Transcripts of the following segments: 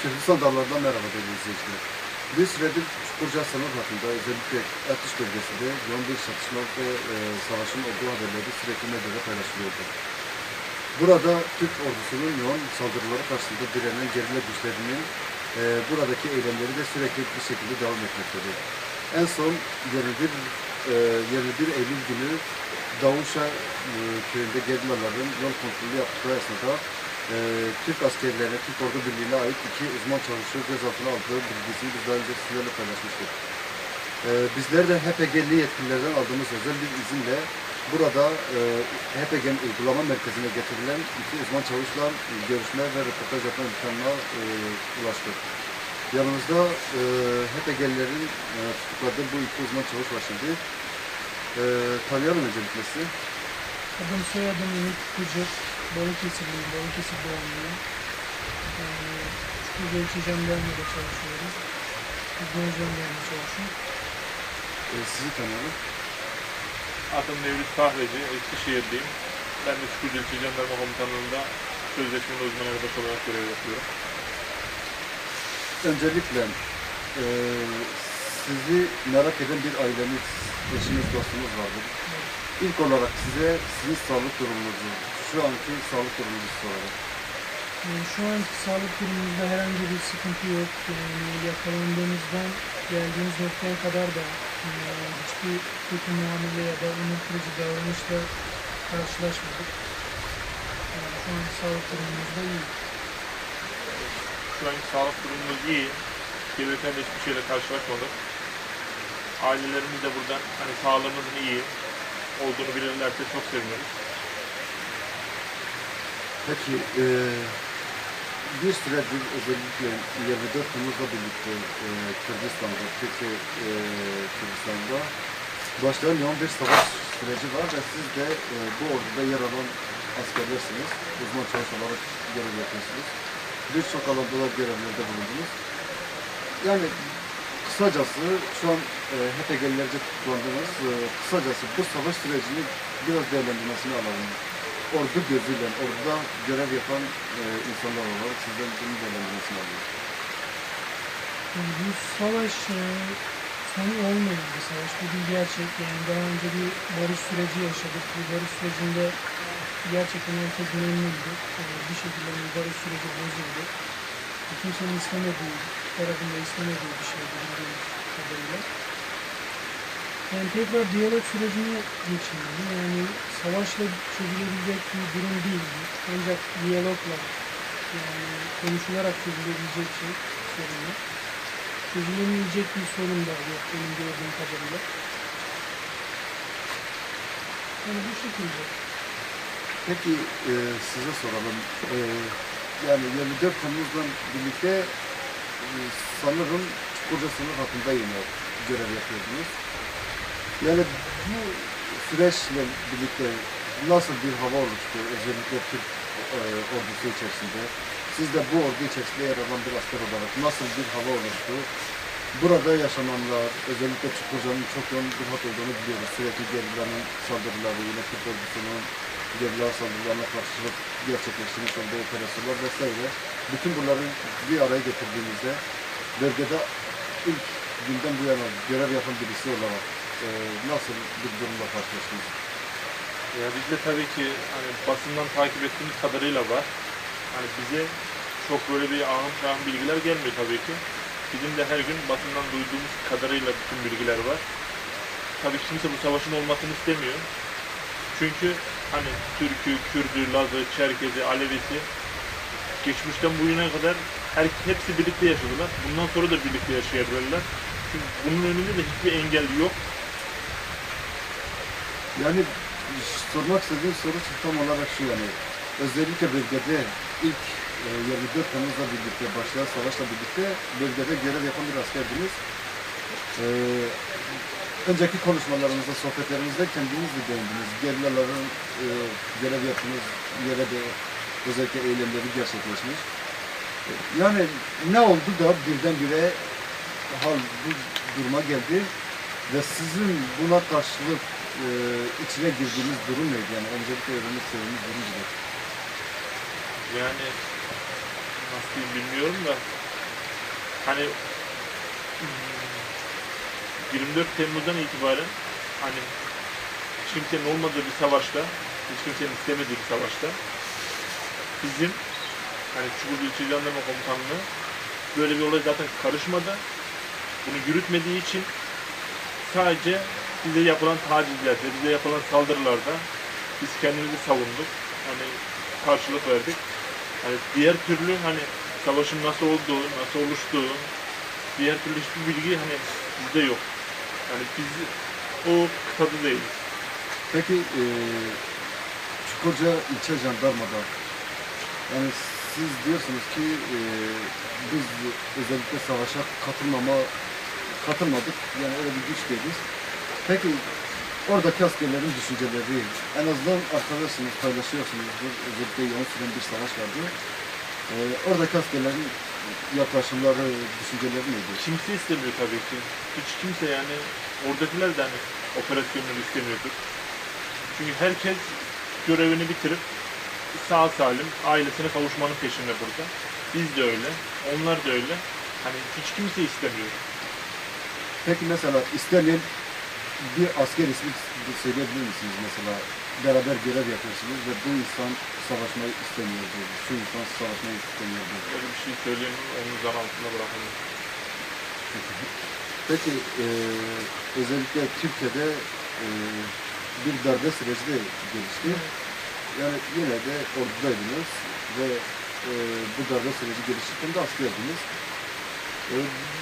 Kürdistan Dağları'ndan merhaba değerli izleyiciler. Bir süredir Çukurca sınır hattında özellikle Ertuş bölgesinde yoğun bir çatışma ve savaşın olduğu haberleri sürekli medyada paylaşılıyordu. Burada Türk ordusunun yoğun saldırıları karşısında direnen gerilla güçlerinin buradaki eylemleri de sürekli bir şekilde devam etmektedir. En son 21 Eylül günü Davuşa köyünde gerillaların yol kontrolü yaptıkları esnada Türk askerlerine, Türk Ordu Birliği'ne ait 2 uzman çavuşu gözaltına aldığı bilgisini biz daha önce sizlerle paylaşmıştık. Bizler de HPG'li yetkililerden aldığımız özel bir izinle burada HPG'nin uygulama merkezine getirilen 2 uzman çavuşla görüşme ve röportaj yapma imkanına ulaştık. Yanımızda HPG'lilerin tutukladığı bu 2 uzman çavuş var şimdi. Tanıyalım öncelikle sizi. Adım soyadım Ümit Kıcır. Balıkesirliyim, Balıkesir doğumluyum. Çukurca İlçe Jandarma'da çalışıyorum. Uzman jandarma çalışıyorum. Sizi tanıyalım. Adım Mevlüt Kahveci, Eskişehir'deyim. Ben de Çukurca İlçe Jandarma Komutanlığı'nda sözleşmeli uzman erbaş olarak görev yapıyorum. Öncelikle sizi merak eden bir aileniz, eşiniz, dostunuz vardır. İlk olarak size sizin sağlık durumunuzu, şu anki sağlık durumunuzu soralım. Şu anki sağlık durumumuzda herhangi bir sıkıntı yok. Yakalandığımızdan geldiğimiz noktaya kadar da hiçbir kötü muamele ya da onur kırıcı davranışla karşılaşmadık. Şu anki sağlık durumumuz da iyi. Şu anki sağlık durumumuz iyi. Gelirken de hiçbir şeyle karşılaşmadık. Ailelerimiz de buradan hani sağlığımızın iyi olduğunu bilirlerse çok seviniriz. Peki, bir süredir özellikle 24 Temmuz'la birlikte Kürdistan'da, Türkiye Kürdistan'da başlayan yoğun bir savaş süreci var ve siz de bu orduda yer alan askerlersiniz. Uzman çavuş olarak görev yapıyorsunuz. Birçok alanda da görevlerde bulundunuz. Yani kısacası şu an HPG'lilerce tutuklandınız. Kısacası bu savaş sürecini biraz değerlendirmesini alalım. Ordu gözüyle, orduda görev yapan insanlar olarak sizden bunu değerlendirmesini alalım. Bu savaş sonu olmayan bir savaş. Bu bir gerçek. Yani daha önce bir barış süreci yaşadık. Bu barış sürecinde gerçekten herkes memnundu. Bir şekilde bu barış süreci bozuldu. Kimsenin istemediği, tarafında istemediği bir şeydi bildiğim kadarıyla. Yani tekrar diyalog sürecine geçilmeli. Yani savaşla çözülebilecek bir durum değil. Ancak diyalogla, yani konuşularak çözülebilecek sorunlar. Çözülemeyecek bir sorun da yok benim gördüğüm kadarıyla. Yani bu şekilde. Peki size soralım. Yani 24 Temmuz'la birlikte sanırım Çukurca sınır hattında yine görev yapıyordunuz. Yani bu süreçle birlikte nasıl bir hava oluştu özellikle Türk ordusu içerisinde? Siz de bu ordu içerisinde yer alan bir asker olarak nasıl bir hava oluştu? Burada yaşananlar, özellikle Çukurca'nın çok yoğun bir hat olduğunu biliyoruz. Sürekli gerillanın saldırıları, yine Türk ordusunun gerilla saldırılarına karşılık gerçekleştirmiş olduğu operasyonlar vesaire. Bütün bunları bir araya getirdiğimizde bölgede ilk günden bu yana görev yapan birisi olarak nasıl bir durumla karşılaştınız? Ya biz de tabii ki hani basından takip ettiğimiz kadarıyla var. Hani bize çok böyle bir ahım şahım bilgiler gelmiyor tabii ki. Bizim de her gün basından duyduğumuz kadarıyla bütün bilgiler var. Tabii kimse bu savaşın olmasını istemiyor. Çünkü hani Türk'ü, Kürd'ü, Laz'ı, Çerkez'i, Alevisi geçmişten bugüne kadar hepsi birlikte yaşadılar. Bundan sonra da birlikte yaşayabilirler. Çünkü bunun önünde de hiçbir engel yok. Yani sormak istediğim soru tam olarak şu yani. Özellikle bölgede ilk 24 Temmuz'la birlikte başlayan savaşla birlikte bölgede görev yapan bir askerdiniz. Önceki konuşmalarımızda, sohbetlerimizde kendiniz de değindiniz. Gerillaların görev yaptığınız yere de özellikle eylemleri gerçekleşmiş. Yani ne oldu da birdenbire hal bu duruma geldi ve sizin buna karşılık içine girdiğiniz durum neydi? Yani öncelikle öğrenmek istediğiniz durum nedir? Yani nasıl diyeyim bilmiyorum da hani 24 Temmuz'dan itibaren hani hiç kimsenin olmadığı bir savaşta, hiç kimsenin istemediği bir savaşta bizim hani Çukurca İlçe Jandarma Komutanlığı böyle bir olay zaten karışmadı. Bunu yürütmediği için sadece bize yapılan tacizlerde, bize yapılan saldırılarda biz kendimizi savunduk. Hani karşılık verdik. Hani diğer türlü hani savaşın nasıl olduğu, nasıl oluştuğu, diğer türlü hiçbir bilgi hani bizde yok. Yani biz o kıtada değiliz. Peki Çukurca İlçe Jandarma'da yani siz diyorsunuz ki biz özellikle savaşa katılmadık. Yani öyle bir güç değiliz. Peki oradaki askerlerin düşünceleri en azından arkadaşsınız, paylaşıyorsunuzdur. Özellikle yoğun süren bir savaş vardı. Oradaki askerlerin yaklaşımları, düşünceleri neydi? Kimse istemiyor tabii ki. Hiç kimse yani oradakiler de hani operasyonları istemiyordur. Çünkü herkes görevini bitirip sağ salim ailesine kavuşmanın peşinde burada. Biz de öyle, onlar da öyle. Hani hiç kimse istemiyor. Peki mesela istemeyen bir asker ismi söyleyebilir misiniz mesela? Beraber görev yapıyorsunuz ve bu insan savaşmayı istemiyordu, şu insan savaşmayı istemiyordu. Öyle bir şey söyleyemem, onu zan altında bırakamam. Peki özellikle Türkiye'de bir darbe süreci de gelişti. Yani yine de ordudaydınız ve bu darbe süreci gelişirken de askerdiniz.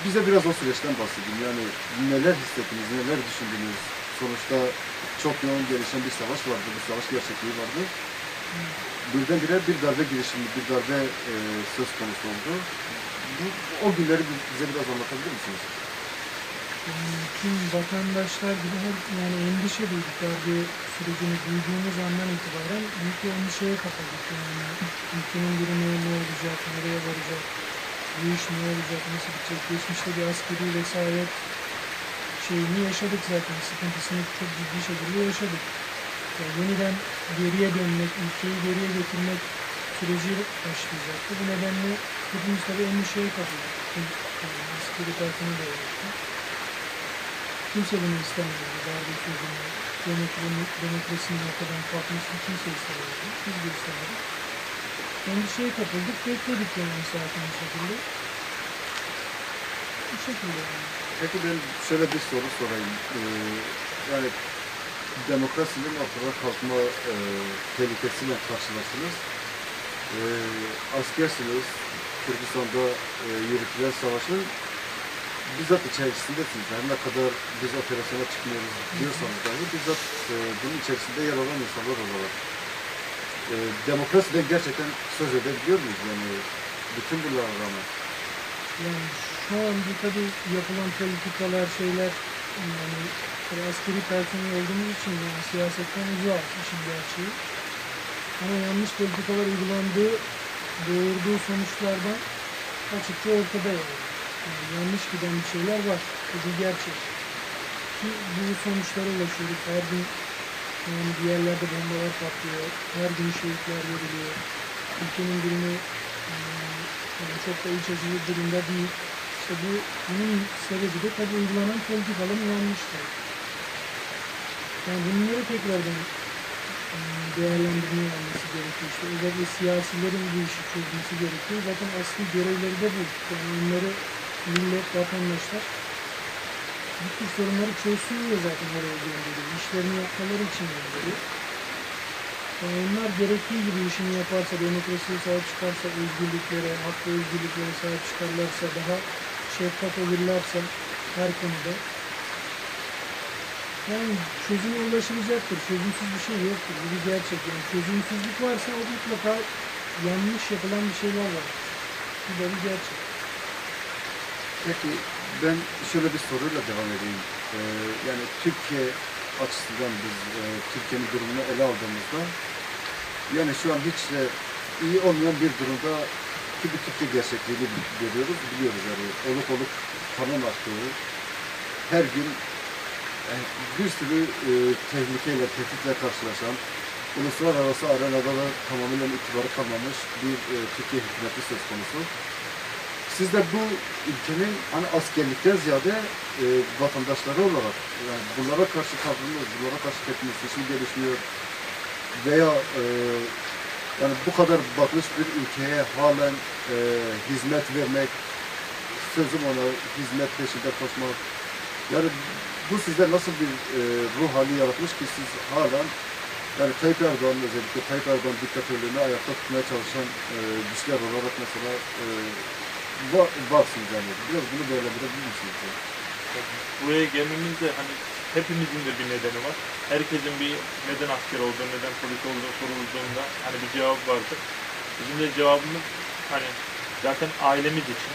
Bize biraz o süreçten bahsedin. Yani neler hissettiniz, neler düşündünüz? Sonuçta çok yoğun gelişen bir savaş vardı, bir savaş gerçekliği vardı. Birdenbire bir darbe girişimi, bir darbe söz konusu oldu. O günleri bize biraz anlatabilir misiniz? Tüm vatandaşlar gibi yani endişe duyduk. Darbe sürecini duyduğumuz andan itibaren büyük bir endişeye kapıldık. Yani ülkenin durumu ne olacak, nereye varacak, bu iş ne olacak, nasıl bitecek? Geçmişte bir askeri vesayet şeyini yaşadık zaten. Sıkıntısını çok ciddi şekilde yaşadık. Yani yeniden geriye dönmek, ülkeyi geriye getirmek süreci başlayacaktı. Bu nedenle hepimiz tabii endişeye kapıldık. Yani askeri tarafını da yaptık. Kimse bunu istemiyordu. Darbe sözünü, demokrasinin ortadan kalkmasını kimse istemiyordu. Biz de istemedik. Endişeye kapıldık, bekledik yani sakin bir şekilde. Bu şekilde yani. Peki ben şöyle bir soru sorayım. Yani demokrasinin ortadan kalkma tehlikesiyle karşılaştınız. Askersiniz, Kürdistan'da yürütülen savaşın bizzat içerisindesiniz. Her ne kadar biz operasyona çıkmıyoruz diyorsanız dahi bizzat bunun içerisinde yer alan insanlar olarak. Demokrasiden gerçekten söz edebiliyor muyuz? Yani bütün bunlara rağmen. Yani şu anda tabii yapılan politikalar, şeyler yani askeri personel olduğumuz için yani siyasetten uzak işin gerçeği. Ama yanlış politikalar uygulandığı, doğurduğu sonuçlardan açıkça ortada yani. Yani yanlış giden bir şeyler var. Bu bir gerçek. Ki bu sonuçlara ulaşıyoruz. Her gün yani bir yerlerde bombalar patlıyor. Her gün şehitler veriliyor. Ülkenin durumu yani çok da iç açıcı durumda değil. İşte bunun sebebi de tabii uygulanan politikaların yanlışlığı. Yani bunları tekrardan değerlendirmeye alması gerekiyor. İşte özellikle siyasilerin bu işi çözmesi gerekiyor. Zaten asli görevleri de bu. Yani onları millet, vatandaşlar bu tür sorunları çözsün diye zaten oraya gönderiyor. İşlerini yapmaları için gönderiyor. Yani onlar gerektiği gibi işini yaparsa, demokrasiye sahip çıkarsa, özgürlüklere, hak ve özgürlüklere sahip çıkarlarsa, daha şeffaf olurlarsa her konuda yani çözüme ulaşılacaktır. Çözümsüz bir şey yoktur. Bu bir gerçek. Yani çözümsüzlük varsa o mutlaka yanlış yapılan bir şeyler var. Bu da bir gerçek. Peki ben şöyle bir soruyla devam edeyim. Yani Türkiye açısından biz Türkiye'nin durumunu ele aldığımızda yani şu an hiç de iyi olmayan bir durumda ki bir Türkiye gerçekliğini görüyoruz, biliyoruz yani. Oluk kanın aktığı, her gün bir sürü tehlikeyle, tehditle karşılaşan, uluslararası arenada da tamamen itibarı kalmamış bir Türkiye hükümeti söz konusu. siz de bu ülkenin hani askerlikten ziyade vatandaşları olarak yani bunlara karşı tavrınız, bunlara karşı tepkiniz hiç mi gelişmiyor? Veya yani bu kadar batmış bir ülkeye halen hizmet vermek, sözüm ona hizmet peşinde koşmak. Yani bu sizde nasıl bir ruh hali yaratmış ki siz halen yani Tayyip Erdoğan'ın özellikle Tayyip Erdoğan diktatörlüğünü ayakta tutmaya çalışan güçler olarak mesela varsınız yani. Biraz bunu değerlendirebilir misiniz? Buraya gelmemizde hani hepimizin de bir nedeni var. Herkesin bir neden asker olduğu, neden polis olduğu sorulduğunda hani bir cevap vardır. Bizim de cevabımız hani zaten ailemiz için.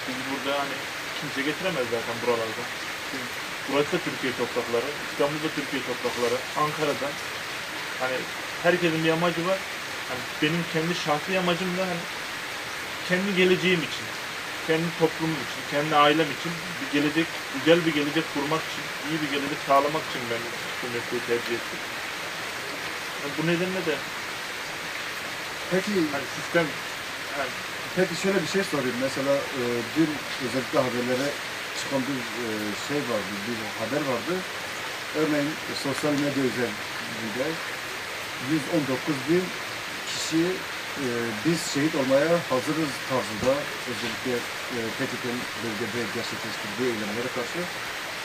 Biz burada hani kimse getiremez zaten buralarda. Şimdi burası da Türkiye toprakları, İstanbul'da Türkiye toprakları, Ankara'da. Hani herkesin bir amacı var. Hani benim kendi şahsi amacım da hani kendi geleceğim için, kendi toplumum için, kendi ailem için bir gelecek, güzel bir gelecek kurmak için, iyi bir gelecek sağlamak için ben bu mesleği tercih ettim. Yani bu nedenle de Peki, hani sistem yani peki şöyle bir şey sorayım. Mesela dün özellikle haberlere çıkan bir şey vardı, bir haber vardı. Örneğin sosyal medya üzerinde 119 bin kişi biz şehit olmaya hazırız tarzında özellikle PKK'nın bölgede gerçekleştirdiği eylemlere karşı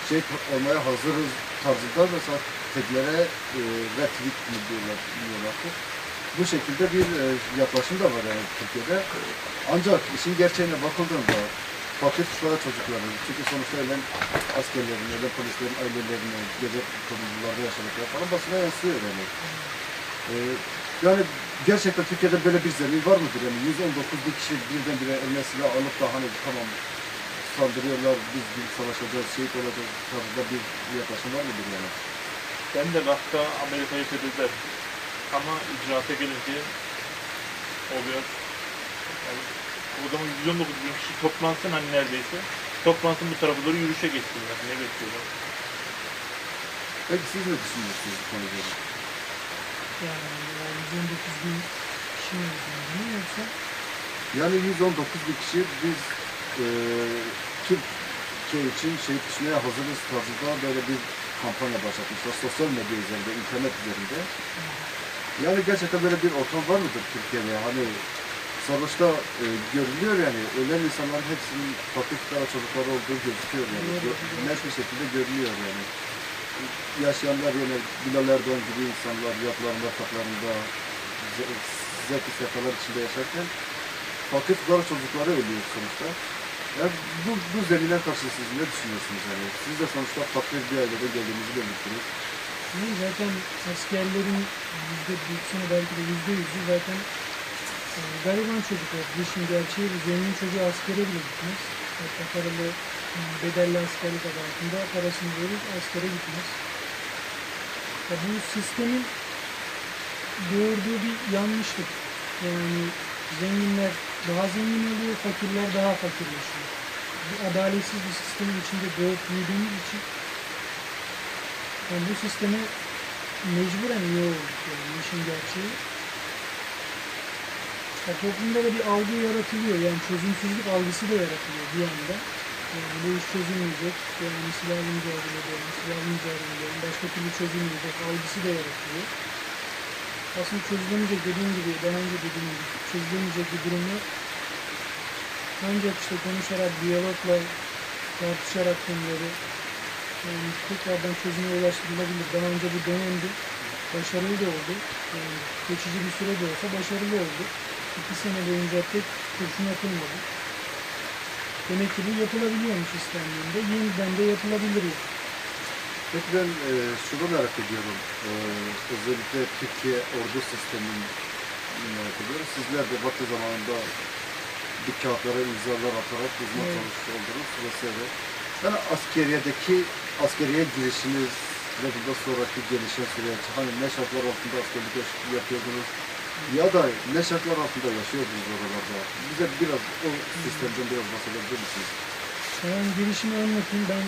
şehit olmaya hazırız tarzında mesela teklere retweet mi diyorlar ki. Bu şekilde bir yaklaşım da var yani Türkiye'de. Ancak işin gerçeğine bakıldığında fakir fukara çocukların, çünkü sonuçta ölen askerlerin, ölen polislerin ailelerine, gece kurumlarda yaşadıkları falan basına yansıyor yani. Yani gerçekten Türkiye'de böyle bir zemin var mıdır? Yani 119 bin kişi birdenbire eline silah alıp da hani tamam saldırıyorlar, biz savaşacağız, şehit olacağız tarzında bir yaklaşım var mıdır yani? ben de lafta Amerika'yı fetheder. Ama icraata gelince o biraz yani o zaman 119 bin kişi toplansın hani neredeyse. Toplansın bu tarafa doğru yürüyüşe geçsinler. Ne bekliyorlar? Peki siz ne düşünüyorsunuz bu konuda? Yani 119 bin kişi mi olduğunu yoksa Yani 119 bin kişi biz Türkiye için şehit düşmeye hazırız tarzında böyle bir kampanya başlatmışlar. Sosyal medya üzerinde, internet üzerinde. Yani gerçekten böyle bir ortam var mıdır Türkiye'de? Hani sonuçta görülüyor yani ölen insanların hepsinin fakir fukara çocukları olduğu gözüküyor yani. Net bir şekilde görülüyor yani. Yaşayanlar yani Bilal Erdoğan gibi insanlar yapılarında, tatlarında zevk-i sefalar içinde yaşarken fakir fukara çocukları ölüyor sonuçta. Yani bu zemine karşı siz ne düşünüyorsunuz yani? Siz de sonuçta fakir bir ailede geldiğinizi belirttiniz. zaten askerlerin %90'ı belki de %100'ü zaten gariban çocuklar. Bu işin gerçeği bu. Zengin çocuğu askere bile gitmez. Hatta paralı, bedelli askerlik adı altında parasını verir, askere gitmez. Ya bu sistemin doğurduğu bir yanlışlık. Yani zenginler daha zengin oluyor, fakirler daha fakirleşiyor. Bir adaletsiz bir sistemin içinde doğup büyüdüğümüz için yani bu sisteme mecburen üye olduk yani işin gerçeği. Ya toplumda da bir algı yaratılıyor yani çözümsüzlük algısı da yaratılıyor bir anda. Yani bu iş çözülmeyecek, yani silahlı mücadele edelim, silahlı mücadele edelim, başka türlü çözülmeyecek algısı da yaratılıyor. Aslında çözülemeyecek dediğim gibi, daha önce dediğim gibi çözülemeyecek bir durum yok. Ancak işte konuşarak, diyalogla, tartışarak konuları yani tekrardan çözüme ulaştırılabilir. Daha önce bu denendi, başarılı da oldu. Yani geçici bir süre de olsa başarılı oldu. 2 sene boyunca tek kurşun atılmadı. Demek ki bu yapılabiliyormuş istendiğinde, yeniden de yapılabilir yani. Peki ben şunu merak ediyorum. Özellikle Türkiye ordu sistemini merak ediyorum. Sizler de vakti zamanında bir kağıtlara imzalar atarak hizmet olmuş oldunuz vesaire. Yani askeriye girişiniz ve bundan sonraki gelişen süreç, hani ne şartlar altında askerlik yapıyordunuz ya da ne şartlar altında yaşıyordunuz oralarda. Bize biraz o sistemden biraz bahsedebilir misiniz? Ben girişimi anlatayım. Ben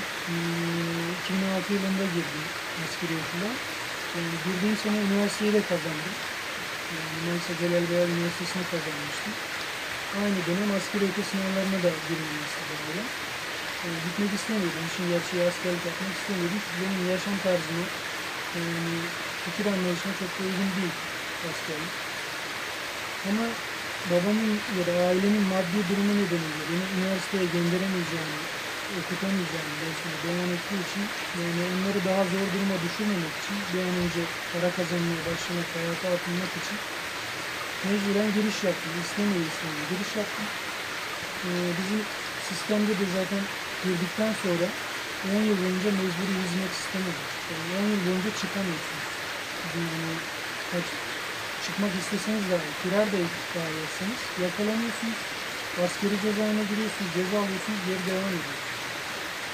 2006 yılında girdim askeri okula. Yani girdiğim sene üniversiteyi de kazandım. Yani Manisa Celal Bayar Üniversitesi'ni kazanmıştım. aynı dönem askeri öte sınavlarına da girmeyi istedim öyle. Gitmek istemiyordum. Şimdi gerçeği askerlik yapmak istemiyordum. Çünkü benim yaşam tarzıma, fikir anlayışına çok da uygun değil askerlik. Ama babamın ya da ailemin maddi durumu nedeniyle beni üniversiteye gönderemeyeceğini, okutamayacağını dersine devam ettiği için, yani onları daha zor duruma düşürmemek için, bir an önce para kazanmaya başlamak, hayata atılmak için mecburen giriş yaptım. İstemeye giriş yaptım. Bizim sistemde de zaten girdikten sonra 10 yıl boyunca mecburi hizmet sistemi var. Yani 10 yıl boyunca çıkamıyorsunuz. Yani çıkmak isteseniz dahi, firar da iddia etseniz yakalanıyorsunuz. Askeri cezaevine giriyorsunuz, ceza alıyorsunuz, geri devam ediyorsunuz.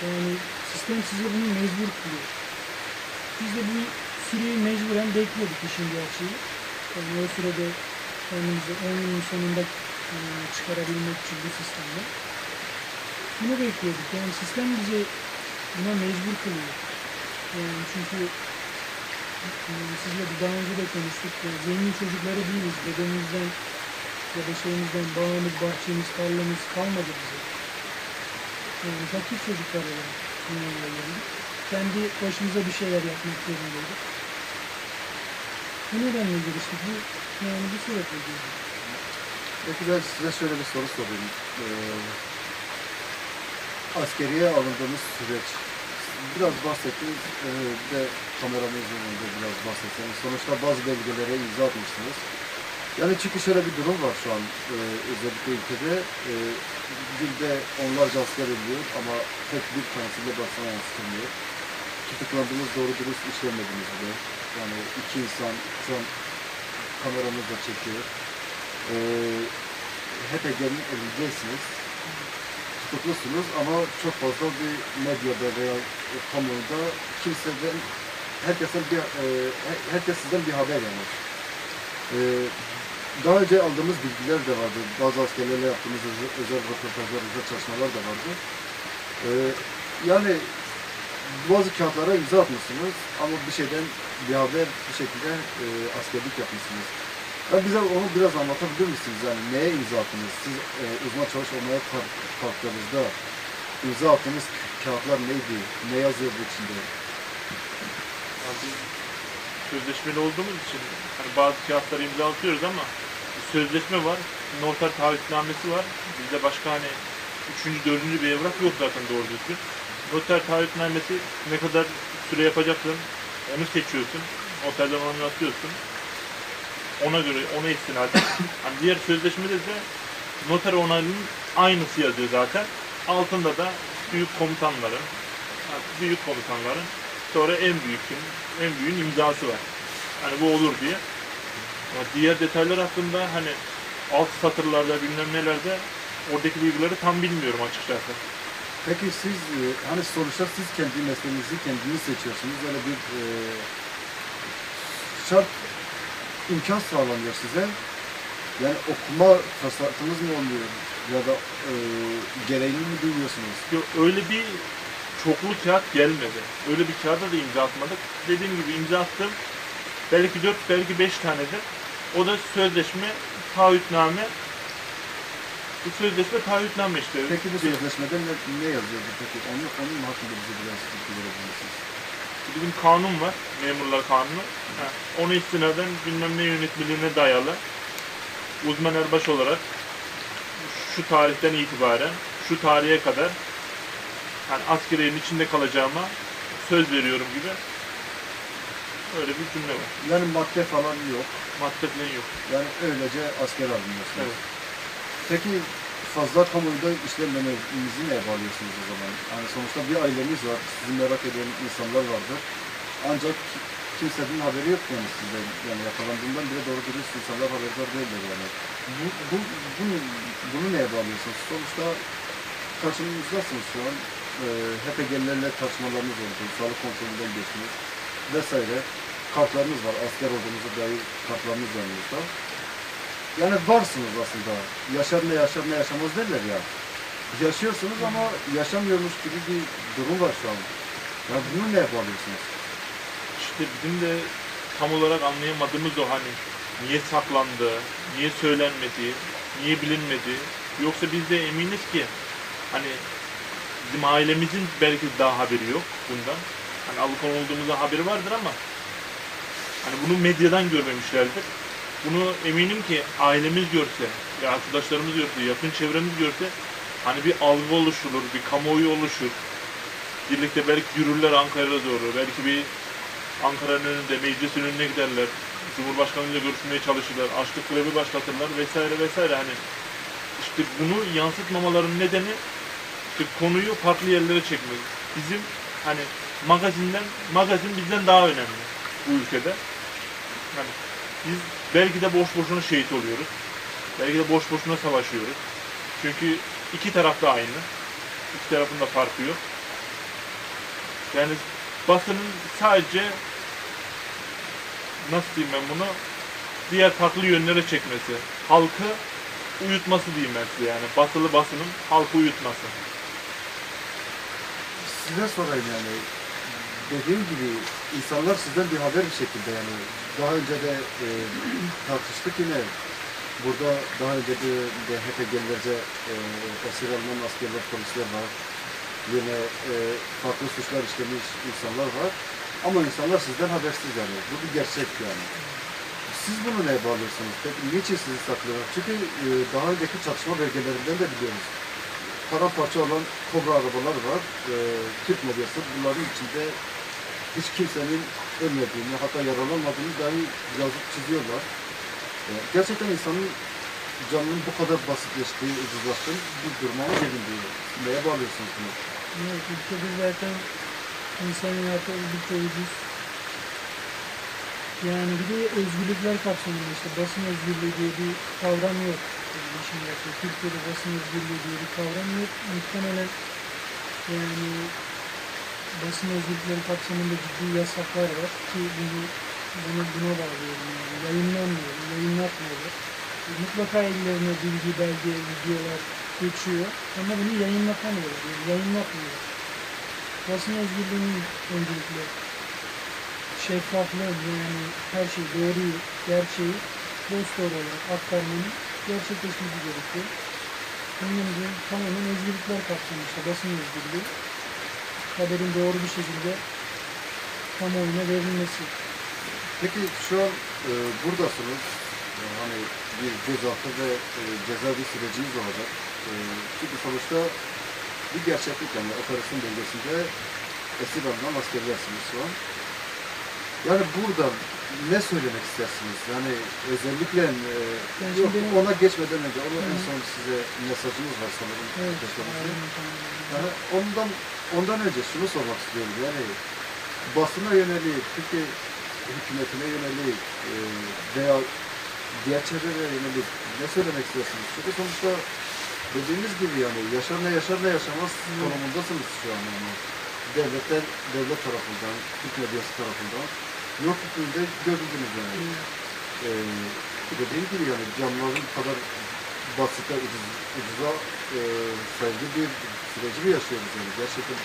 Yani sistem size bunu mecbur kılıyor. Biz de bu süreyi mecburen bekliyorduk işin gerçeği. Yani o sürede kendimizi 10 yılın sonunda çıkarabilmek için bu sistemde. Bunu bekliyorduk. Yani sistem bizi buna mecbur kılıyor. Çünkü sizle daha önce de konuştuk. Zengin çocukları değiliz. Dedemizden ya da şeyimizden bağımız, bahçemiz, tarlamız kalmadı bize. Yani fakir çocuklar olarak dünyaya geldik. Kendi başımıza bir şeyler yapmak zorundaydık. Bu nedenle giriştik. Bu sebeple girdik. Peki ben size şöyle bir soru sorayım. Askeriye alındığınız süreç, biraz bahsettiniz, bir de kameramızın önünde biraz bahsettiniz. Sonuçta bazı belgelere imza atmışsınız. Yani çünkü şöyle bir durum var şu an özellikle ülkede. Dilde onlarca asker ölüyor ama tek bir tanesi bile basına yansıtılmıyor. Tutuklandığınız doğru dürüst işlemediniz bile. Yani iki insan şu an kameramızla çekiyor. HTG'nin elindeysiniz. Tutuklusunuz ama çok fazla bir medyada veya kamuoyunda kimseden, herkes sizden bir haber yani. Daha önce aldığımız bilgiler de vardı. Bazı askerlerle yaptığımız özel röportajlar, özel çalışmalar da vardı. Yani bazı kağıtlara imza atmışsınız ama bir şeyden bir haber, bir şekilde askerlik yapmışsınız. Bize onu biraz anlatabilir misiniz? Yani neye imza attınız? Siz uzman çavuş olmaya kalktığınızda imza attığınız kağıtlar neydi? Ne yazıyordu içinde? Abi, sözleşmeli olduğumuz için hani bazı kağıtları imza atıyoruz ama sözleşme var, noter taahhütnamesi var. Bizde başka hani 3. 4. bir evrak yok zaten doğru düzgün. Noter taahhütnamesi ne kadar süre yapacaksın onu seçiyorsun. Otelden onu atıyorsun. Ona göre, ona istinaden. Hani diğer sözleşmede de noter onaylının aynısı yazıyor zaten. Altında da büyük komutanların, sonra en büyüğün imzası var. Hani bu olur diye. Ama diğer detaylar hakkında hani alt satırlarda bilmem nelerde oradaki bilgileri tam bilmiyorum açıkçası. Peki siz, hani sonuçta siz kendi mesleğinizi kendiniz seçiyorsunuz. Öyle bir şart, imkan sağlanıyor size. Yani okuma fırsatınız mı oluyor? Ya da gereğini mi duyuyorsunuz? Yok, öyle bir çoklu kağıt gelmedi. Öyle bir kağıda da imza atmadık. Dediğim gibi imza attım. Belki 4, belki 5 tanedir. O da sözleşme, taahhütname. Bu sözleşme, taahhütname işte. Peki bu sözleşmede ne yazıyordu peki? Onun hakkında bize biraz bilgi verebilirsiniz. Bizim kanun var, memurlar kanunu. Ona istinaden bilmem ne yönetmeliğine dayalı uzman erbaş olarak şu tarihten itibaren, şu tarihe kadar yani askeriyenin içinde kalacağıma söz veriyorum gibi öyle bir cümle var. Yani madde falan yok. Madde falan yok. Yani öylece asker alınıyorsunuz. Evet. Peki fazla kamuoyunda işlememenizi neye bağlıyorsunuz o zaman? Yani sonuçta bir ailemiz var, sizi merak eden insanlar vardır. Ancak kimsenin haberi yok yani sizden. Yani yakalandığından bile doğru dürüst insanlar haberdar değiller yani. Bunu neye bağlıyorsunuz? Sonuçta karşınızdasınız şu an. HPG'lerle tartışmalarınız oldu, sağlık kontrolünden geçtiniz vesaire. Kartlarınız var, asker olduğunuza dair kartlarınız yanınızda. Yani varsınız aslında. Yaşar ne yaşar ne yaşamaz derler ya. Yaşıyorsunuz ama yaşamıyormuş gibi bir durum var şu an. Ya bunu neye bağlıyorsunuz? İşte bizim de tam olarak anlayamadığımız o hani niye saklandı, niye söylenmedi, Niye bilinmedi? Yoksa biz de eminiz ki hani bizim ailemizin belki daha haberi yok bundan. Hani alıkonulduğumuzda haberi vardır ama hani bunu medyadan görmemişlerdir. Bunu eminim ki ailemiz görse, ya arkadaşlarımız görse, yakın çevremiz görse hani bir algı oluşulur, bir kamuoyu oluşur. Birlikte belki yürürler Ankara'ya doğru, belki bir Ankara'nın önünde, meclisin önüne giderler. Cumhurbaşkanıyla görüşmeye çalışırlar, açlık grevi başlatırlar vesaire vesaire. Hani işte bunu yansıtmamaların nedeni işte konuyu farklı yerlere çekmek. Bizim hani magazin bizden daha önemli bu ülkede. Hani biz belki de boş boşuna şehit oluyoruz. Belki de boş boşuna savaşıyoruz. Çünkü iki taraf da aynı. İki tarafın da farkı yok. Yani basının sadece nasıl diyeyim ben bunu diğer farklı yönlere çekmesi. Halkı uyutması diyeyim ben size yani. Basılı basının halkı uyutması. Size sorayım yani. Dediğim gibi insanlar sizden bir haber bir şekilde yani daha önce de tartıştık yine burada daha önce de HTG'lerce esir alınan askerler, polisler var. Yine farklı suçlar işlemiş insanlar var. Ama insanlar sizden habersiz yani. Bu bir gerçek yani. Siz bunu neye bağlıyorsunuz? Peki niçin sizi saklıyorlar? Çünkü daha önceki çatışma bölgelerinden de biliyoruz. Paramparça olan Kobra arabalar var. Türk medyası bunların içinde hiç kimsenin ölmediğini, hatta yaralanmadığını dahi yazıp çiziyorlar. Gerçekten insanın canının bu kadar basitleştiği, ucuzlaştığı bir duruma gelindiği. Neye bağlıyorsunuz bunu? Evet, ülkede zaten insan hayatı oldukça ucuz. Yani bir de özgürlükler kapsamında işte basın özgürlüğü diye bir kavram yok. Şimdi Türkiye'de basın özgürlüğü diye bir kavram yok. Muhtemelen yani basın özgürlükleri kapsamında ciddi yasaklar var ki buna bağlıyorum yani. Yayınlanmıyor, yayınlatmıyorlar. Mutlaka ellerine bilgi, belge, videolar geçiyor ama bunu yayınlatamıyorlar, yani yayınlatmıyorlar. Basın özgürlüğünün öncelikle şeffaflığı yani her şey doğruyu, gerçeği dosdoğru olarak aktarmanın gerçekleşmesi gerekiyor. Bunun için tamamen özgürlükler kapsamıştır, basın özgürlüğü. Haberin doğru bir şekilde kamuoyuna verilmesi. Peki şu an buradasınız. Hani bir gözaltı ve cezaevi süreciniz olacak. Çünkü sonuçta bir gerçeklik yani operasyon bölgesinde esir alınan askerlersiniz şu an. Yani burada ne söylemek istersiniz? Yani özellikle yok, ona geçmeden önce en son size mesajınız var sanırım. Evet, yani ondan önce şunu sormak istiyorum. Yani basına yönelik, Türkiye hükümetine yönelik veya diğer çevrelere yönelik ne söylemek istersiniz? Çünkü sonuçta dediğimiz gibi yani yaşar ne yaşamaz konumundasınız şu an yani. Devlet tarafından, Türk medyası tarafından yok hükmünde görüldünüz yani. Dediğim gibi yani canlıların bu kadar basite, ucuza saygı bir süreci mi yaşıyoruz yani? Gerçekten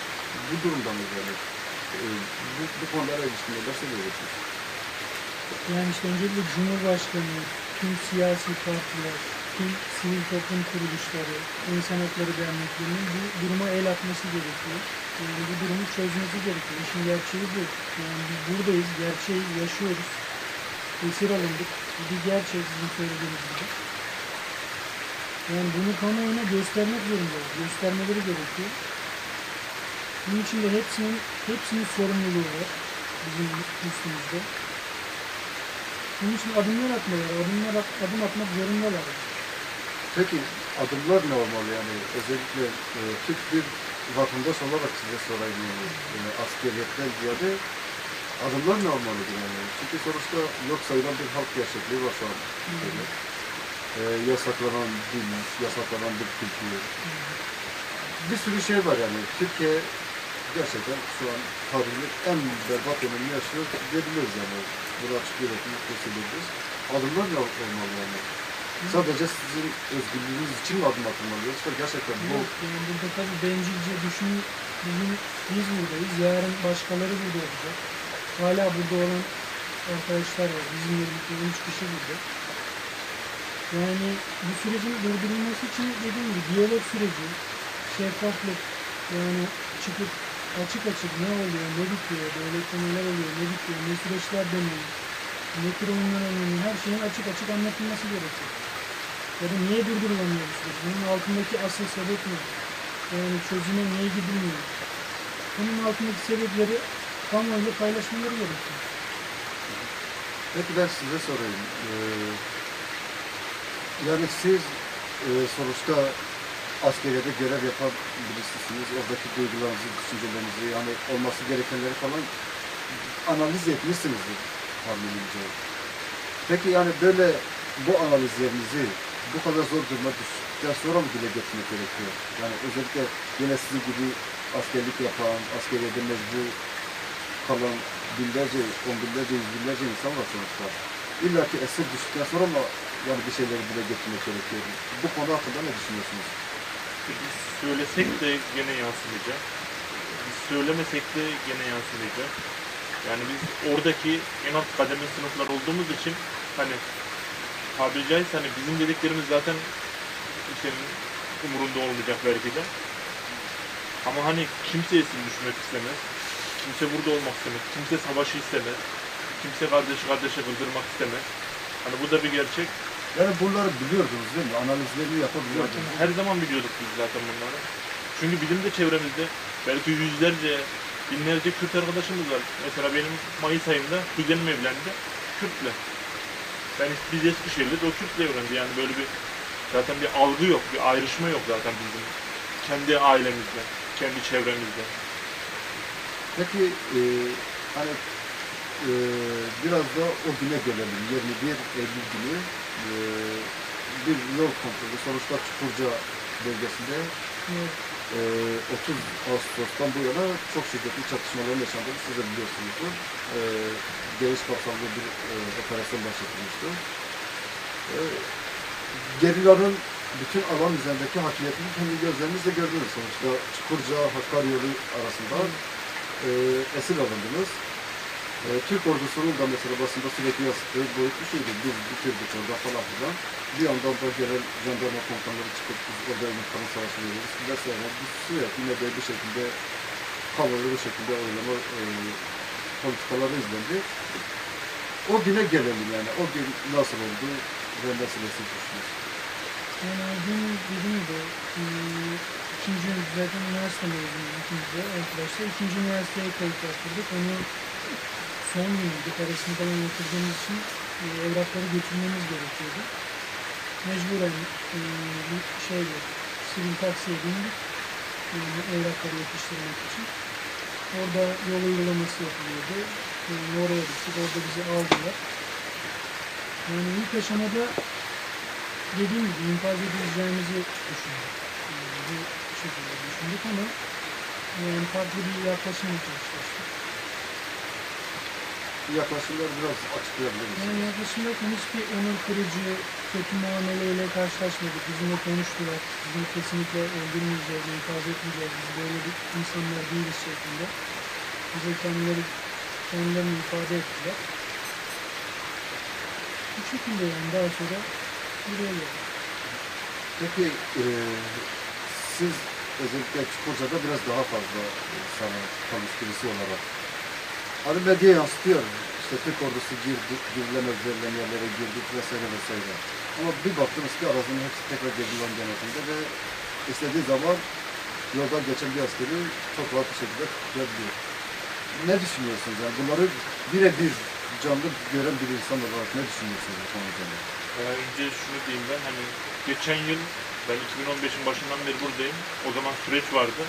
bu durumda mı yani? Bu konulara ilişkin neler söylüyorsunuz? Yani işte öncelikle Cumhurbaşkanı, tüm siyasi partiler, tüm sivil toplum kuruluşları, insan hakları derneklerinin bu duruma el atması gerekiyor. Yani bu durumu çözmesi gerekiyor. İşin gerçeği bu. Yani biz buradayız, gerçeği yaşıyoruz. Esir alındık. Bu bir gerçek sizin söylediğiniz gibi. Yani bunu kamuoyuna göstermek zorundayız. Göstermeleri gerekiyor. Bunun için de hepsinin sorumluluğu var bizim üstümüzde. Bunun için adımlar adım atmak zorundalar. Peki adımlar ne olmalı yani? Özellikle Türk bir vatandaş olarak size sorayım yani. Askeriyetten ziyade adımlar ne olmalıdır yani? Çünkü sonuçta yok sayılan bir halk gerçekliği var şu an. Yasaklanan dil, yasaklanan bir kültür. Bir sürü şey var yani. Türkiye gerçekten şu an tarihin en berbat dönemini yaşıyor diyebiliriz yani. Bunu açık yürekli gösterebiliriz. Adımlar ne olmalı yani? Sadece sizin özgürlüğünüz için mi adım atılmalı? Yoksa gerçekten bu... Yok, yani burada tabii bencilce düşünün, biz buradayız, yarın başkaları burada olacak. Hala burada olan arkadaşlar var, bizimle birlikte 13 kişi burada. Yani bu sürecin durdurulması için dediğim gibi diyalog süreci, şeffaflık, yani çıkıp açık açık ne oluyor, ne bitiyor, devlette neler oluyor, ne bitiyor, ne süreçler dönüyor, ne tür oyunlar oynanıyor, her şeyin açık açık anlatılması gerekiyor. Ya da niye durdurulamıyor bu süreç? Bunun altındaki asıl sebep ne? Yani çözüme niye gidilmiyor? Bunun altındaki sebepleri kamuoyuyla paylaşmaları gerekiyor. Peki ben size sorayım. Yani siz sonuçta askeriyede görev yapan birisisiniz. Oradaki duygularınızı, düşüncelerinizi, yani olması gerekenleri falan analiz etmişsinizdir tahminimce. Peki yani böyle bu analizlerinizi bu kadar zor duruma düştükten sonra mı dile getirmek gerekiyor? Yani özellikle yine sizin gibi askerlik yapan, askeriyede mecbur kalan binlerce, on binlerce, yüz binlerce insan var sonuçta. İlla ki esir düştükten sonra mı yani bir şeyleri dile getirmek gerekiyor? Bu konu hakkında ne düşünüyorsunuz? Biz söylesek de gene yansımayacak. Biz söylemesek de gene yansımayacak. Yani biz oradaki en alt kademe sınıflar olduğumuz için hani tabiri caizse hani bizim dediklerimiz zaten kimsenin umurunda olmayacak belki de. Ama hani kimse esir düşmek istemez. Kimse burada olmak istemez. Kimse savaşı istemez. Kimse kardeşi kardeşe kıldırmak istemez. Hani bu da bir gerçek. Yani bunları biliyordunuz değil mi? Analizlerini yapabiliyordunuz. Her zaman biliyorduk biz zaten bunları. Çünkü bizim de çevremizde belki yüzlerce, binlerce Kürt arkadaşımız var. Mesela benim Mayıs ayında kuzenim evlendi. Kürt'le. Biz Eskişehirliyiz, o Kürt'le evlendi. Yani böyle bir zaten bir algı yok, bir ayrışma yok zaten bizim. Kendi ailemizde, kendi çevremizde. Peki hani biraz da o güne gelelim. 21 Eylül günü bir yol kontrolü sonuçta Çukurca bölgesinde Evet. 30 Ağustos'tan bu yana çok şiddetli çatışmaların yaşandığını siz de biliyorsunuzdur. Geniş kapsamlı bir operasyon başlatılmıştı. Gerilanın bütün alan üzerindeki hakimiyetini kendi gözlerinizle gördünüz sonuçta. Çukurca Hakkari yolu arasında esir alındınız. Türk ordusunun da mesela basında sürekli yansıttığı boyutlu şeydi. Biz bitirdik orada falan filan. Bir yandan da genel jandarma komutanları çıkıp biz orada yumurtanın savaşını veriyoruz. Vesaire. Biz sürekli yine de bir şekilde kamuoyu bu şekilde oylama politikaları izlendi. O güne gelelim yani. O gün nasıl oldu ve nasıl esir düştünüz? Yani o gün dediğim gibi ikinci zaten üniversite mezunuyum ikimiz de arkadaşlar. İkinci üniversiteye kayıt yaptırdık. Onu son günüydü. Parasını falan yatırdığımız için evrakları götürmemiz gerekiyordu. Mecburen bir şeyle sivil taksiye bindik. Evrakları yetiştirmek için. Orada yol uygulaması yapılıyordu. Oraya gittik. Orada bizi aldılar. Yani ilk aşamada dediğim gibi infaz edileceğimizi düşündük. Bu şekilde düşündük ama yani farklı bir yaklaşımla karşılaştık. Yaklaşımları biraz açıklayabilir misiniz? Yani yaklaşımda hiçbir onur kırıcı, kötü muameleyle karşılaşmadık. Bizimle konuştular. Bizim kesinlikle öldürmeyeceğiz, infaz etmeyeceğiz. Biz böyle bir insanlar değiliz şeklinde. Bize kendilerini ifade ettiler. Bu şekilde yani daha sonra buraya geldik. Peki siz özellikle Çukurca'da biraz daha fazla sana tanış birisi olarak hani medya yansıtıyor. İşte Türk ordusu girdi, girilemez verilen yerlere girdik vesaire vesaire. Ama bir baktınız ki arazinin hepsi tekrar gerilen denetinde ve istediği zaman yoldan geçen bir askeri çok rahat bir şekilde tutabiliyor. Ne düşünüyorsunuz yani? Bunları birebir canlı gören bir insan olarak ne düşünüyorsunuz bu konu üzerine? Önce şunu diyeyim ben, hani geçen yıl ben 2015'in başından beri buradayım. O zaman süreç vardı.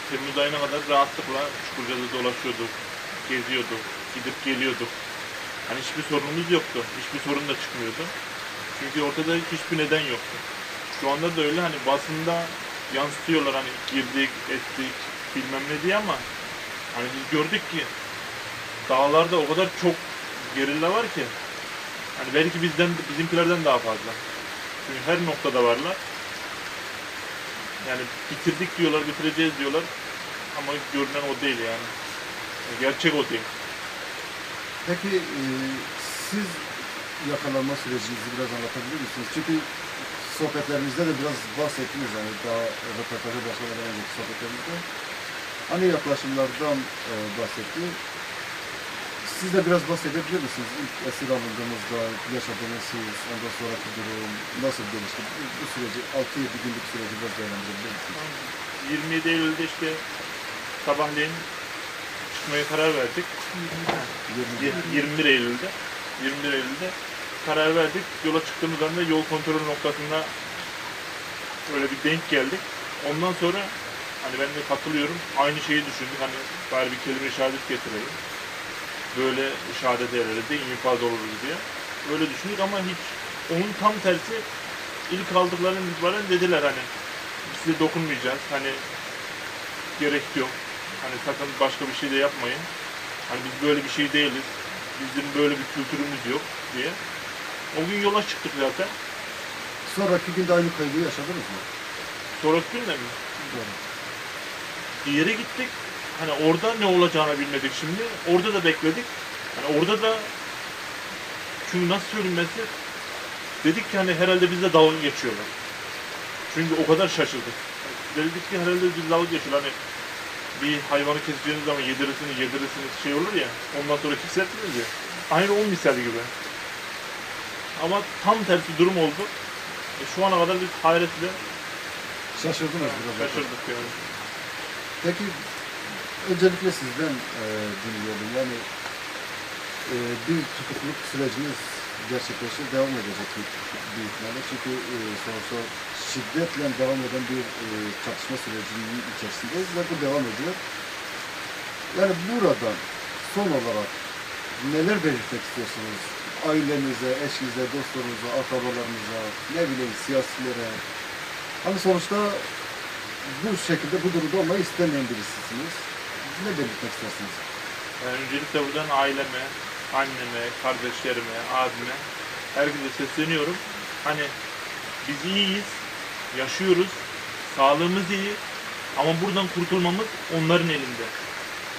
Temmuz ayına kadar rahatlıkla Çukurca'da dolaşıyorduk, geziyorduk, gidip geliyorduk. Hani hiçbir sorunumuz yoktu, hiçbir sorun da çıkmıyordu. Çünkü ortada hiçbir neden yoktu. Şu anda da öyle, hani basında yansıtıyorlar hani girdik, ettik, bilmem ne diye ama hani biz gördük ki dağlarda o kadar çok gerilla var ki hani belki bizimkilerden daha fazla. Çünkü her noktada varlar. Yani bitirdik diyorlar, bitireceğiz diyorlar ama görünen o değil yani. Gerçek o değil. Peki siz yakalanma sürecinizi biraz anlatabilir misiniz? Çünkü sohbetlerimizde de biraz bahsettiniz, yani daha röportaja başlamadan önceki sohbetlerimizde. Hani yaklaşımlardan bahsetti. Siz de biraz bahsedebilir misiniz? İlk esir alındığınızda yaşadığınız siz, ondan sonraki durum nasıl gelişti? Bu süreci, 6-7 günlük süreci biraz değerlendirebilir misiniz? 27 Eylül'de işte sabahleyin çıkmaya karar verdik. 21 Eylül'de. 21 Eylül'de karar verdik. Yola çıktığımız anda yol kontrol noktasında öyle bir denk geldik. Ondan sonra hani ben de katılıyorum. Aynı şeyi düşündük. Hani bari bir kelime-i şehadet getirelim. Böyle şehadet yerlerde infaz oluruz diye. Böyle düşündük ama hiç onun tam tersi ilk aldıklarından itibaren dediler hani size dokunmayacağız. Hani gerek yok. Hani sakın başka bir şey de yapmayın. Hani biz böyle bir şey değiliz. Bizim böyle bir kültürümüz yok diye. O gün yola çıktık zaten. Sonraki günde aynı kaygıyı yaşadınız mı? Sonraki gün de mi? Doğru. Bir yere gittik. Hani orada ne olacağını bilmedik şimdi. Orada da bekledik. Hani orada da çünkü nasıl söyleyeyim ben size, dedik ki hani herhalde bizle dalga geçiyorlar. Çünkü o kadar şaşırdık. Dedik ki herhalde biz dalga geçiyorlar. Hani bir hayvanı keseceğiniz zaman yedirirsiniz şey olur ya. Ondan sonra kesersiniz ya. Aynı o misal gibi. Ama tam tersi durum oldu. Şu ana kadar biz hayretle Şaşırdınız biraz. şaşırdık yani. Peki öncelikle sizden dinleyelim. Yani bir tutukluk süreciniz gerçekleşir, devam edecek büyük ihtimalle. Çünkü sonuçta şiddetle devam eden bir çatışma sürecinin içerisindeyiz ve bu devam ediyor. Yani buradan son olarak neler belirtmek istiyorsunuz? Ailenize, eşinize, dostlarınıza, akrabalarınıza, ne bileyim siyasilere. Hani sonuçta bu şekilde bu durumda olmayı istemeyen birisisiniz. Ne belirtmek istersiniz? Yani öncelikle buradan aileme, anneme, kardeşlerime, abime, herkese sesleniyorum. Hani biz iyiyiz, yaşıyoruz, sağlığımız iyi ama buradan kurtulmamız onların elinde.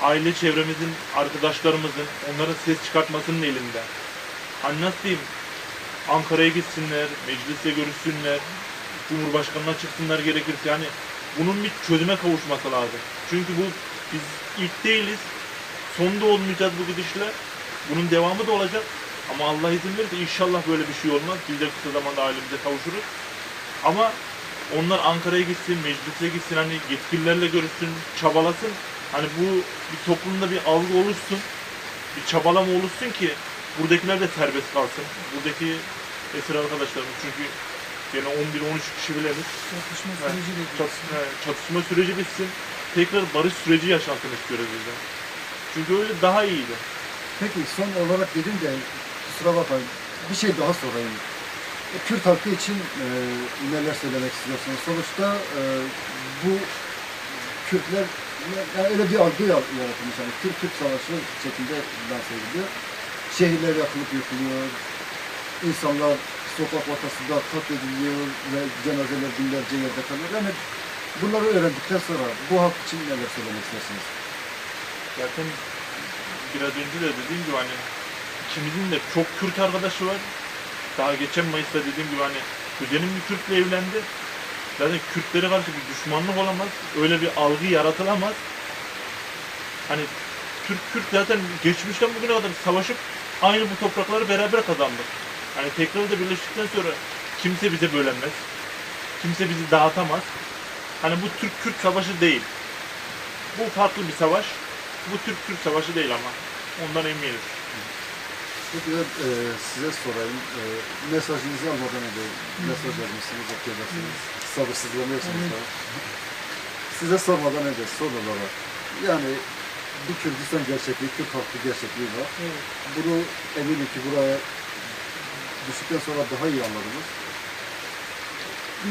Aile çevremizin, arkadaşlarımızın, onların ses çıkartmasının elinde. Hani nasıl diyeyim, Ankara'ya gitsinler, meclise görüşsünler, Cumhurbaşkanı'na çıksınlar gerekirse. Yani bunun bir çözüme kavuşması lazım. Çünkü bu biz ilk değiliz, sonda olmayacağız bu gidişle. Bunun devamı da olacak. Ama Allah izin verirse inşallah böyle bir şey olmaz. Biz de kısa zamanda ailemize kavuşuruz. Ama onlar Ankara'ya gitsin, meclise gitsin, hani yetkililerle görüşsün, çabalasın. Hani bu bir toplumda bir algı oluşsun, bir çabalama oluşsun ki buradakiler de serbest kalsın. Buradaki esir arkadaşlarımız çünkü gene 11-13 kişi bilemiz. Çatışma süreci de Çatışma süreci bitsin. Tekrar barış süreci yaşansın istiyoruz bizden. Çünkü öyle daha iyiydi. Peki son olarak dedim de kusura bakmayın bir şey daha sorayım. Kürt halkı için neler söylemek istiyorsunuz? Sonuçta bu Kürtler yani öyle bir algı yaratılmış. Yani Kürt savaşı şeklinde lanse ediliyor. Şehirler yakılıp yıkılıyor. İnsanlar sokak ortasında katlediliyor ve cenazeler binlerce yerde kalıyor. Yani bunları öğrendikten sonra bu halk için neler söylemek istersiniz? Zaten biraz önce de dediğim gibi hani ikimizin de çok Kürt arkadaşı var. Daha geçen Mayıs'ta dediğim gibi hani kuzenim bir Kürt'le evlendi. Zaten Kürtlere karşı bir düşmanlık olamaz. Öyle bir algı yaratılamaz. Hani Türk zaten geçmişten bugüne kadar savaşıp aynı bu toprakları beraber kazandık. Hani tekrar da birleştikten sonra kimse bize bölemez. Kimse bizi dağıtamaz. Hani bu Türk-Kürt savaşı değil. Bu farklı bir savaş. Bu Türk-Kürt savaşı değil ama. Ondan eminiz. Peki ben size sorayım. Mesajınızı almadan önce mesaj yazmışsınız, okuyacaksınız. Sabırsızlanıyorsunuz. Size sormadan önce son olarak yani bir Kürdistan gerçekliği, Kürt halkı gerçekliği var. Evet. Bunu eminim ki buraya düştükten sonra daha iyi anladınız.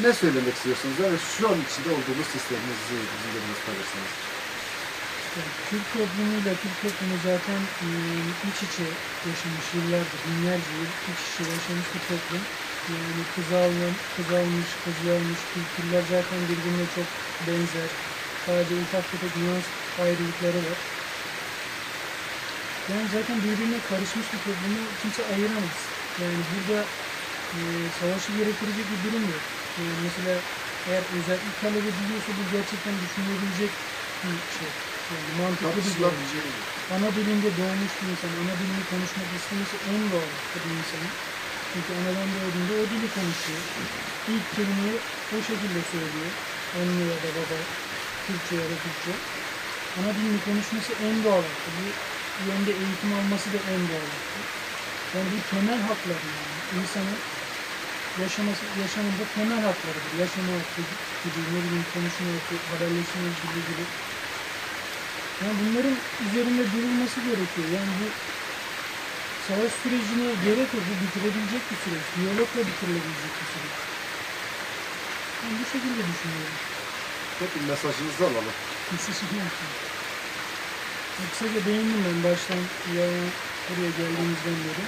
Ne söylemek istiyorsunuz? Yani şu an içinde olduğumuz sisteminizi bizimle biraz paylaşsanız. Yani Türk toplumuyla Türk toplumu zaten iç içe yaşamış yıllardır, binlerce yıl iç içe yaşamış bir toplum. Yani kız almış, kız vermiş kültürler zaten birbirine çok benzer. Sadece ufak tefek nüans ayrılıkları var. Yani zaten birbirine karışmış bir toplumu kimse ayıramaz. Yani burada savaşı gerektirecek bir durum yok. Mesela eğer özellik talep ediliyorsa bu gerçekten düşünülebilecek bir şey. Yani mantıklı bir Tartışılan şey. bir şey değil. Ana dilinde doğmuş bir insan, ana dilini konuşmak istemesi en doğal bir insanın. Çünkü anadan doğduğunda o dili konuşuyor. İlk kelimeyi o şekilde söylüyor. Anne ya da baba, Türkçe ya da Türkçe. Ana dilini konuşması en doğal hakkı. Bu yönde eğitim alması da en doğal hakkı. Yani bu temel haklar yani. İnsanın yaşamında temel haklarıdır. Yaşama hakkı gibi, ne bileyim konuşma hakkı, haberleşme özgürlüğü gibi. Yani bunların üzerinde durulması gerekiyor. Yani bu savaş sürecine gerek yok. Bu bitirebilecek bir süreç. Diyalogla bitirilebilecek bir süreç. Yani bu şekilde düşünüyorum. Peki mesajınızı alalım. Mesajı yapayım. Kısaca değindim ben baştan ya buraya geldiğimizden beri.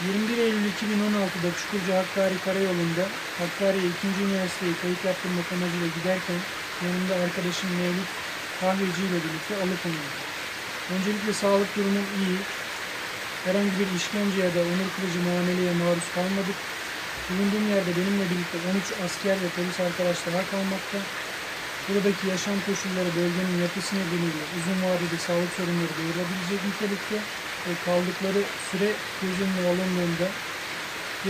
21 Eylül 2016'da Çukurca Hakkari Karayolu'nda Hakkari'ye 2. üniversiteyi kayıt yaptırmak amacıyla giderken yanımda arkadaşım Mevlüt Kahveci ile birlikte alıkonuldu. Öncelikle sağlık durumum iyi. Herhangi bir işkence ya da onur kırıcı muameleye maruz kalmadık. Bulunduğum yerde benimle birlikte 13 asker ve polis arkadaş daha kalmakta. Buradaki yaşam koşulları bölgenin yapısı nedeniyle uzun vadede sağlık sorunları doğurabilecek nitelikte ve kaldıkları süre göz önüne alındığında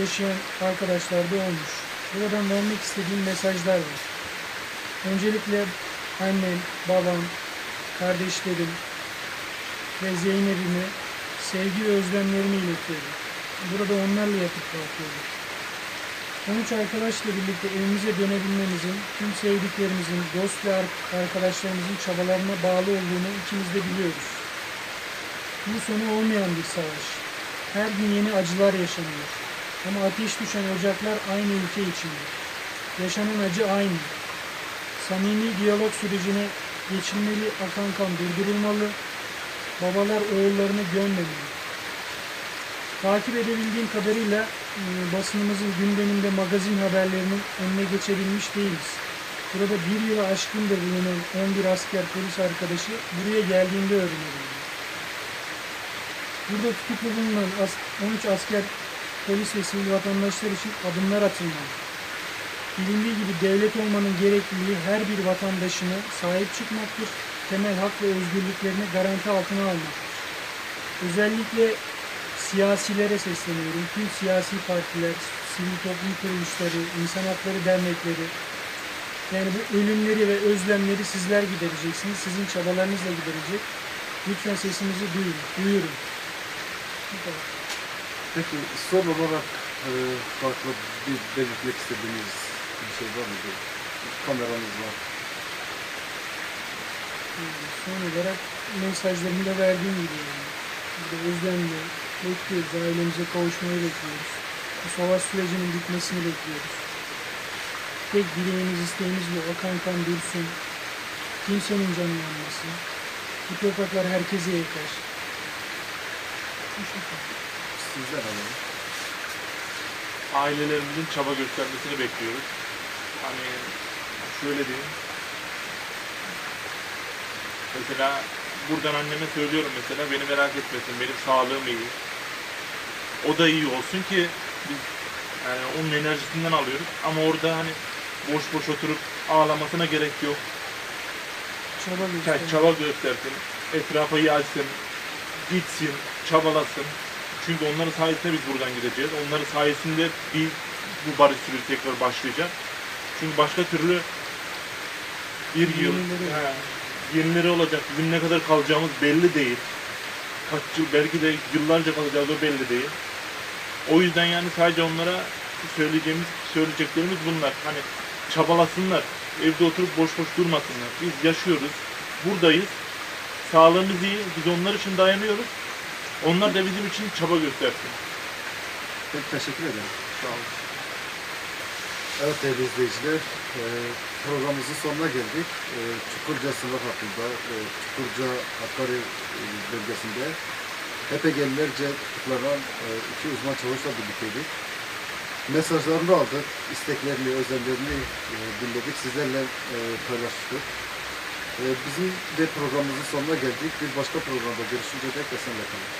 yaşayan arkadaşlar da olmuş. Buradan vermek istediğim mesajlar var. Öncelikle annem, babam, kardeşlerim ve Zeynep'ime sevgi ve özlemlerimi iletiyorum. Burada onlarla yatıp kalkıyorum. 13 arkadaşla birlikte evimize dönebilmemizin, tüm sevdiklerimizin, dost ve arkadaşlarımızın çabalarına bağlı olduğunu ikimiz de biliyoruz. Bu sonu olmayan bir savaş. Her gün yeni acılar yaşanıyor. Ama ateş düşen ocaklar aynı ülke içinde. Yaşanan acı aynı. Samimi diyalog sürecine geçilmeli, akan kan durdurulmalı, babalar oğullarını gömmemeli. Takip edebildiğim kadarıyla basınımızın gündeminde magazin haberlerinin önüne geçebilmiş değiliz. Burada bir yılı aşkındır bulunan 11 asker polis arkadaşı buraya geldiğinde öğrenebildi. Burada tutuklu bulunan 13 asker polis ve sivil vatandaşlar için adımlar atılmalı. Bilindiği gibi devlet olmanın gerekliliği her bir vatandaşına sahip çıkmaktır, temel hak ve özgürlüklerini garanti altına almaktır. Özellikle siyasilere sesleniyorum. Tüm siyasi partiler, sivil toplum kuruluşları, insan hakları dernekleri. Yani bu ölümleri ve özlemleri sizler gidereceksiniz. Sizin çabalarınızla giderecek. Lütfen sesimizi duyurun. Bu kadar. Peki son olarak farklı bir belirtmek istediğiniz bir şey var mı? Kameramız var. Son olarak mesajlarımı da verdiğim gibi yani. Burada özlemle bekliyoruz. Ailemize kavuşmayı bekliyoruz. Bu savaş sürecinin bitmesini bekliyoruz. Tek dileğimiz, isteğimiz bu. Akan kan dursun. Kimsenin canı yanmasın. Bu topraklar herkese yeter. Bu şekilde. Sizler alalım. Ailelerimizin çaba göstermesini bekliyoruz. Hani şöyle diyeyim. Mesela buradan anneme söylüyorum mesela beni merak etmesin, benim sağlığım iyi. O da iyi olsun ki biz yani onun enerjisinden alıyoruz. Ama orada hani boş boş oturup ağlamasına gerek yok. Çaba göstersin, etrafa yayılsın, gitsin, çabalasın. Çünkü onların sayesinde biz buradan gideceğiz. Onların sayesinde bu barış süreci tekrar başlayacak. Çünkü başka türlü bir yıl yenileri olacak. Bizim ne kadar kalacağımız belli değil. Kaç yıl, belki de yıllarca kalacağız, o belli değil. O yüzden yani sadece onlara söyleyeceklerimiz bunlar. Hani çabalasınlar, evde oturup boş boş durmasınlar. Biz yaşıyoruz, buradayız. Sağlığımız iyi, biz onlar için dayanıyoruz. Onlar da bizim için çaba göstersin. Peki, teşekkür ederim. Sağ olun. Evet değerli izleyiciler, programımızın sonuna geldik. Çukurca sınır hattında, Çukurca Hakkari bölgesinde HPG'lilerce tutuklanan iki uzman çavuşla birlikteydik. Mesajlarını aldık, isteklerini, özlemlerini dinledik, sizlerle paylaştık. Bizim de programımızın sonuna geldik. Bir başka programda görüşünceye dek esenle kalın.